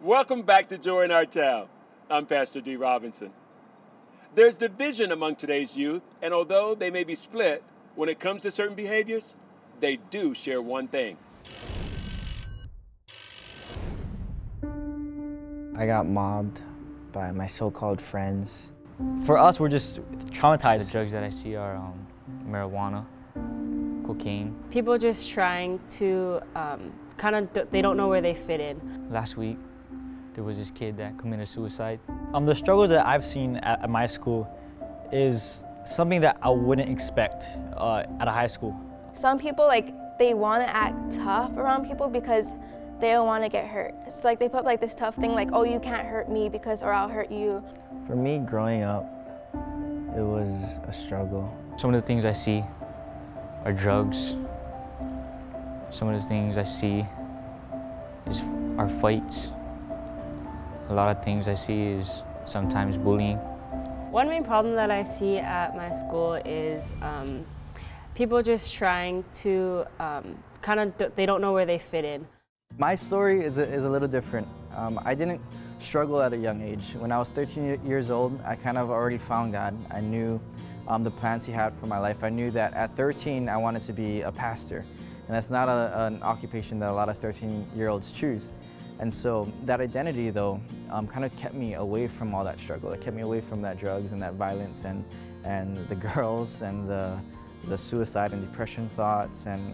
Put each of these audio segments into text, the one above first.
Welcome back to Joy in Our Town. I'm Pastor D. Robinson. There's division among today's youth, and although they may be split, when it comes to certain behaviors, they do share one thing. I got mobbed by my so-called friends. For us, we're just traumatized. The drugs that I see are marijuana, cocaine. People just trying to they don't know where they fit in. Last week, there was this kid that committed suicide. The struggle that I've seen at my school is something that I wouldn't expect at a high school. Some people, they want to act tough around people because they don't want to get hurt. It's like they put this tough thing like, oh, you can't hurt me or I'll hurt you. For me, growing up, it was a struggle. Some of the things I see are drugs. Some of the things I see are fights. A lot of things I see is sometimes bullying. One main problem that I see at my school is people just trying to they don't know where they fit in. My story is a little different. I didn't struggle at a young age. When I was 13 years old, I kind of already found God. I knew the plans He had for my life. I knew that at 13, I wanted to be a pastor. And that's not an occupation that a lot of 13-year-olds choose. And so that identity, though, kind of kept me away from all that struggle. It kept me away from that drugs and that violence and the girls and the suicide and depression thoughts and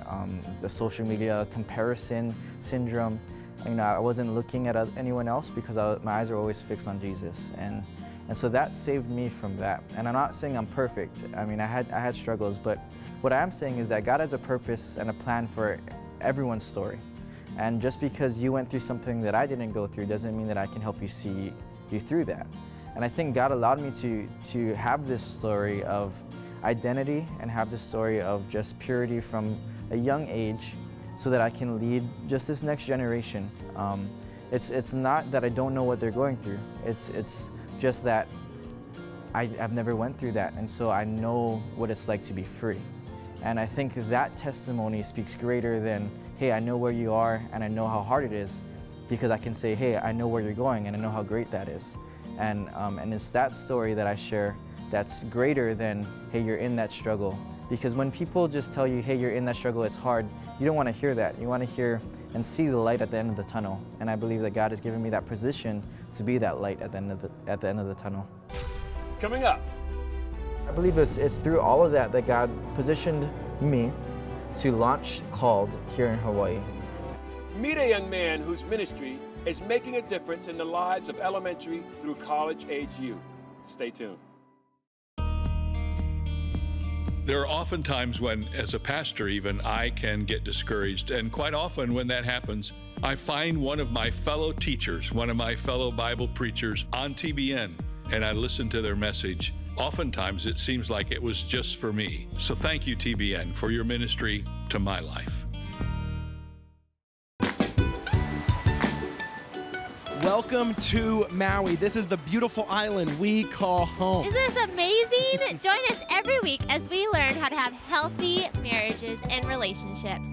the social media comparison syndrome. You know, I wasn't looking at anyone else because my eyes were always fixed on Jesus. And so that saved me from that. And I'm not saying I'm perfect. I mean, I had struggles, but what I am saying is that God has a purpose and a plan for everyone's story. And just because you went through something that I didn't go through doesn't mean that I can help you see you through that. And I think God allowed me to have this story of identity and have this story of just purity from a young age so that I can lead just this next generation. It's not that I don't know what they're going through. It's just that I've never went through that, and so I know what it's like to be free. And I think that testimony speaks greater than, hey, I know where you are and I know how hard it is, because I can say, hey, I know where you're going and I know how great that is. And it's that story that I share that's greater than, hey, you're in that struggle. Because when people just tell you, hey, you're in that struggle, it's hard, you don't want to hear that. You want to hear and see the light at the end of the tunnel. And I believe that God has given me that position to be that light at the end of the tunnel. Coming up. I believe it's through all of that that God positioned me to launch Called here in Hawaii. Meet a young man whose ministry is making a difference in the lives of elementary through college-age youth. Stay tuned. There are often times when, as a pastor even, I can get discouraged. And quite often when that happens, I find one of my fellow teachers, one of my fellow Bible preachers on TBN, and I listen to their message. Oftentimes it seems like it was just for me. So thank you, TBN, for your ministry to my life. Welcome to Maui. This is the beautiful island we call home. Isn't this amazing? Join us every week as we learn how to have healthy marriages and relationships.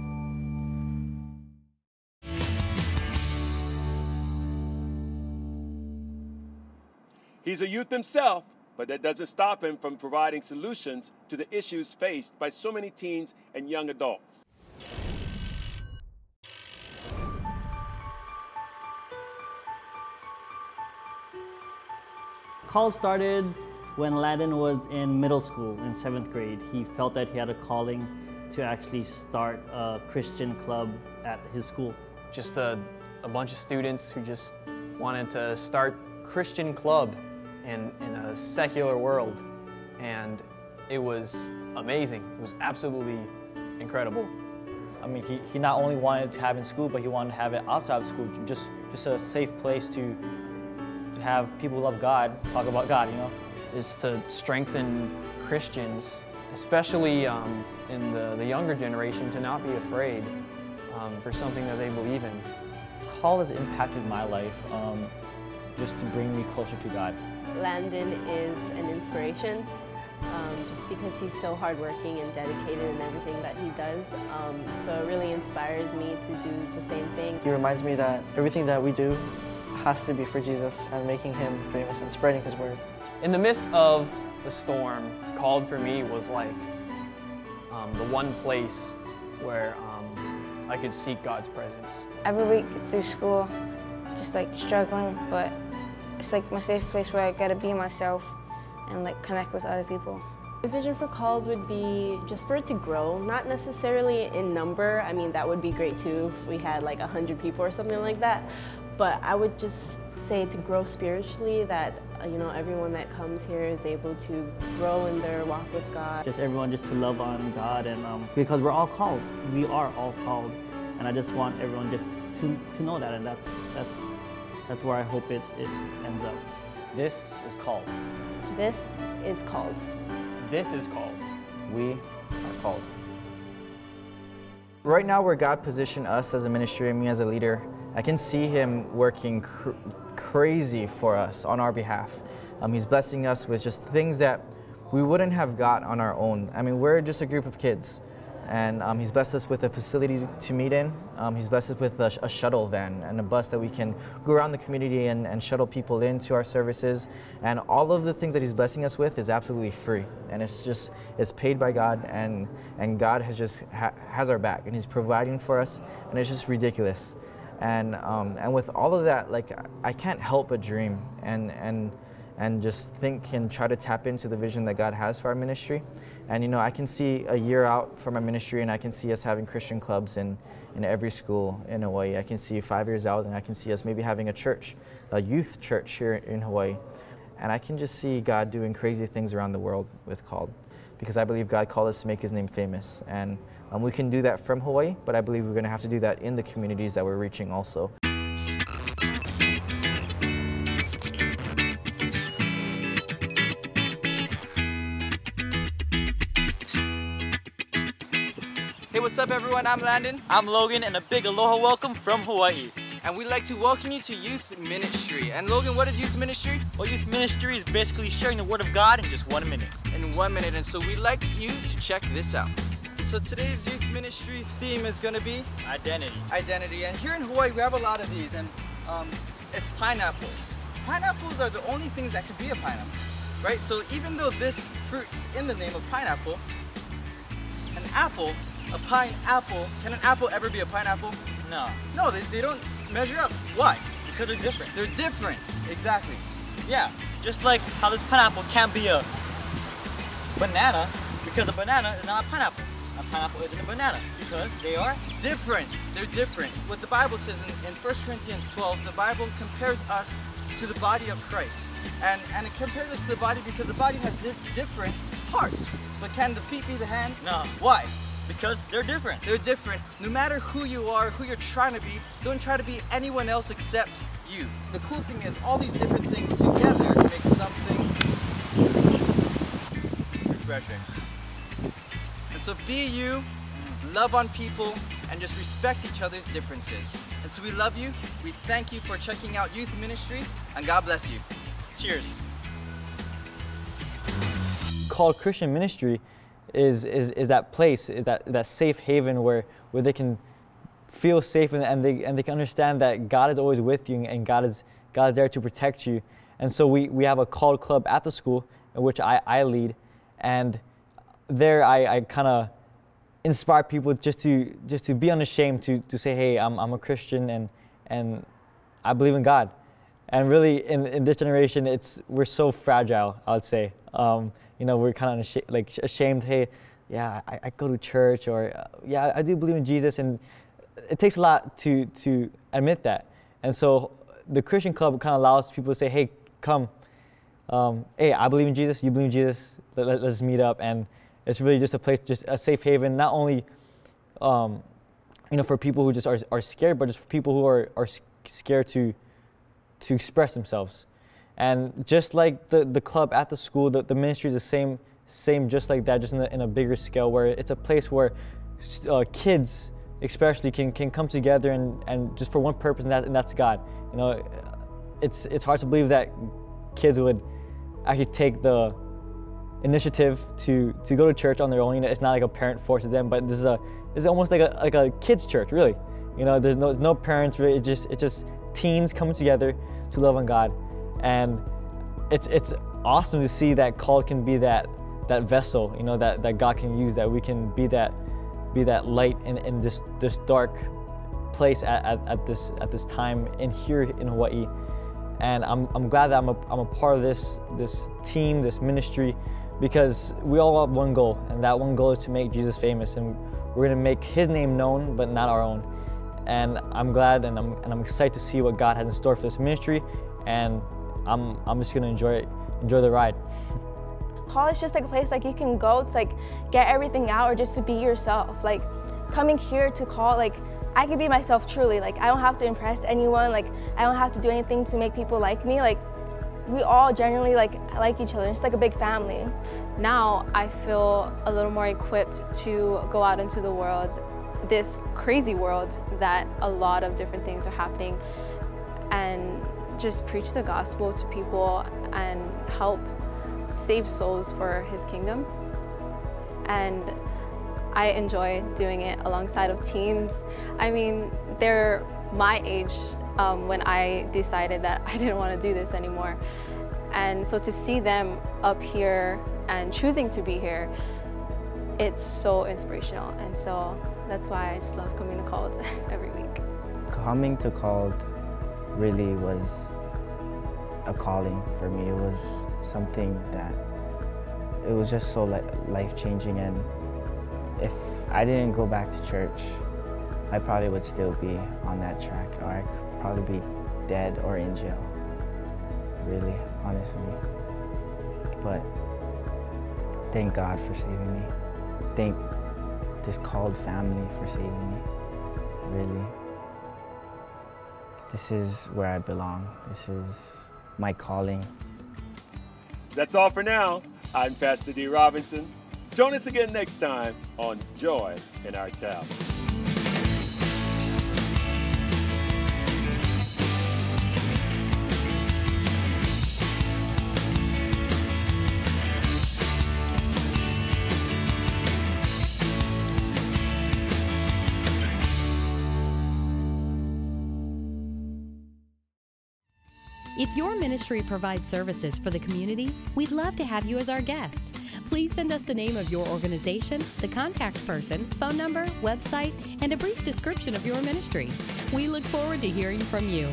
He's a youth himself, but that doesn't stop him from providing solutions to the issues faced by so many teens and young adults. Call started when Landon was in middle school, in 7th grade. He felt that he had a calling to actually start a Christian club at his school. Just a bunch of students who just wanted to start Christian club in a secular world, and it was amazing. It was absolutely incredible. I mean, he not only wanted to have it in school, but he wanted to have it outside of school, just a safe place to have people who love God talk about God, you know? Is to strengthen Christians, especially in the younger generation, to not be afraid for something that they believe in. Call has impacted my life just to bring me closer to God. Landon is an inspiration just because he's so hardworking and dedicated in everything that he does. So it really inspires me to do the same thing. He reminds me that everything that we do has to be for Jesus and making Him famous and spreading His word. In the midst of the storm, Called for me was like the one place where I could seek God's presence. Every week through school, just like struggling, but it's like my safe place where I gotta be myself and like connect with other people. The vision for Called would be just for it to grow, not necessarily in number. I mean, that would be great too if we had like 100 people or something like that. But I would just say to grow spiritually, that you know, everyone that comes here is able to grow in their walk with God. Just everyone just to love on God, and because we're all called. We are all called. And I just want everyone just to know that, and that's where I hope it ends up. This is called. This is called. This is called. We are called. Right now, where God positioned us as a ministry and me as a leader, I can see Him working crazy for us on our behalf. He's blessing us with just things that we wouldn't have got on our own. I mean, we're just a group of kids, and He's blessed us with a facility to meet in. He's blessed us with a shuttle van and a bus that we can go around the community and shuttle people into our services. And all of the things that He's blessing us with is absolutely free, and it's paid by God, and God has just has our back, and He's providing for us, and it's just ridiculous. And with all of that, like, I can't help but dream and just think and try to tap into the vision that God has for our ministry. And you know, I can see a year out from our ministry, and I can see us having Christian clubs in every school in Hawaii. I can see 5 years out, and I can see us maybe having a church, a youth church here in Hawaii. And I can just see God doing crazy things around the world with Called, because I believe God called us to make His name famous. And we can do that from Hawaii, but I believe we're going to have to do that in the communities that we're reaching also. Hey, what's up everyone? I'm Landon. I'm Logan, and a big aloha welcome from Hawaii. And we'd like to welcome you to youth ministry. And Logan, what is youth ministry? Well, youth ministry is basically sharing the word of God in just 1 minute. In 1 minute, and so we'd like you to check this out. So today's youth ministry's theme is going to be identity. Identity. And here in Hawaii, we have a lot of these, and it's pineapples. Pineapples are the only things that could be a pineapple, right? So even though this fruit's in the name of pineapple, an apple, a pineapple, can an apple ever be a pineapple? No. No, they don't measure up. Why? Because they're different. They're different, exactly. Yeah, just like how this pineapple can't be a banana, because a banana is not a pineapple. A pineapple isn't a banana, because they are different. They're different. What the Bible says in 1 Corinthians 12, the Bible compares us to the body of Christ. And it compares us to the body because the body has different parts. But can the feet be the hands? No. Why? Because they're different. They're different. No matter who you are, who you're trying to be, don't try to be anyone else except you. The cool thing is all these different things together make something refreshing. And so be you, love on people, and just respect each other's differences. And so we love you, we thank you for checking out youth ministry, and God bless you. Cheers. Called Christian ministry is that place, that safe haven where they can feel safe and they can understand that God is always with you and God is there to protect you. And so we have a Called club at the school in which I lead, and there I kind of inspire people just to be unashamed to say, hey, I'm a Christian and I believe in God. And really in this generation we're so fragile, I would say. You know, we're kind of ashamed, hey, yeah, I go to church, or yeah, I do believe in Jesus, and it takes a lot to admit that. And so the Christian club kind of allows people to say, hey, come, hey, I believe in Jesus, you believe in Jesus, let's meet up. And it's really just a place, just a safe haven, not only you know, for people who just are scared, but just for people who are scared to express themselves. And just like the club at the school, the ministry is the same just like that, just in a bigger scale, where it's a place where kids especially can come together and just for one purpose, and that's God. You know, it's hard to believe that kids would actually take the initiative to go to church on their own. You know, it's not like a parent forces them, but this is almost like a kids church, really. You know, there's no parents really. It just teens coming together to love on God. And it's awesome to see that Called can be that vessel, you know, that God can use, that we can be that light in this dark place at this time in here in Hawaii. And I'm glad that I'm a part of this team, this ministry, because we all have one goal, and that one goal is to make Jesus famous, and we're gonna make His name known, but not our own. And I'm glad, and I'm excited to see what God has in store for this ministry, and I'm just gonna enjoy the ride. College is just like a place like you can go to like get everything out, or just to be yourself. Like coming here to Called, like I can be myself truly. Like I don't have to impress anyone. Like I don't have to do anything to make people like me. Like we all generally like each other. It's like a big family. Now I feel a little more equipped to go out into the world, this crazy world that a lot of different things are happening, and just preach the gospel to people and help save souls for His kingdom. And I enjoy doing it alongside of teens. I mean, they're my age when I decided that I didn't want to do this anymore. And so to see them up here and choosing to be here, it's so inspirational. And so that's why I just love coming to Called every week. Coming to Called really was a calling for me. It was something that, it was just so life-changing, and if I didn't go back to church, I probably would still be on that track, or I could probably be dead or in jail, really, honestly. But thank God for saving me. Thank this Called family for saving me, really. This is where I belong. This is my calling. That's all for now. I'm Pastor D. Robinson. Join us again next time on Joy in Our Town. If your ministry provides services for the community, we'd love to have you as our guest. Please send us the name of your organization, the contact person, phone number, website, and a brief description of your ministry. We look forward to hearing from you.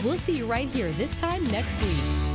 We'll see you right here this time next week.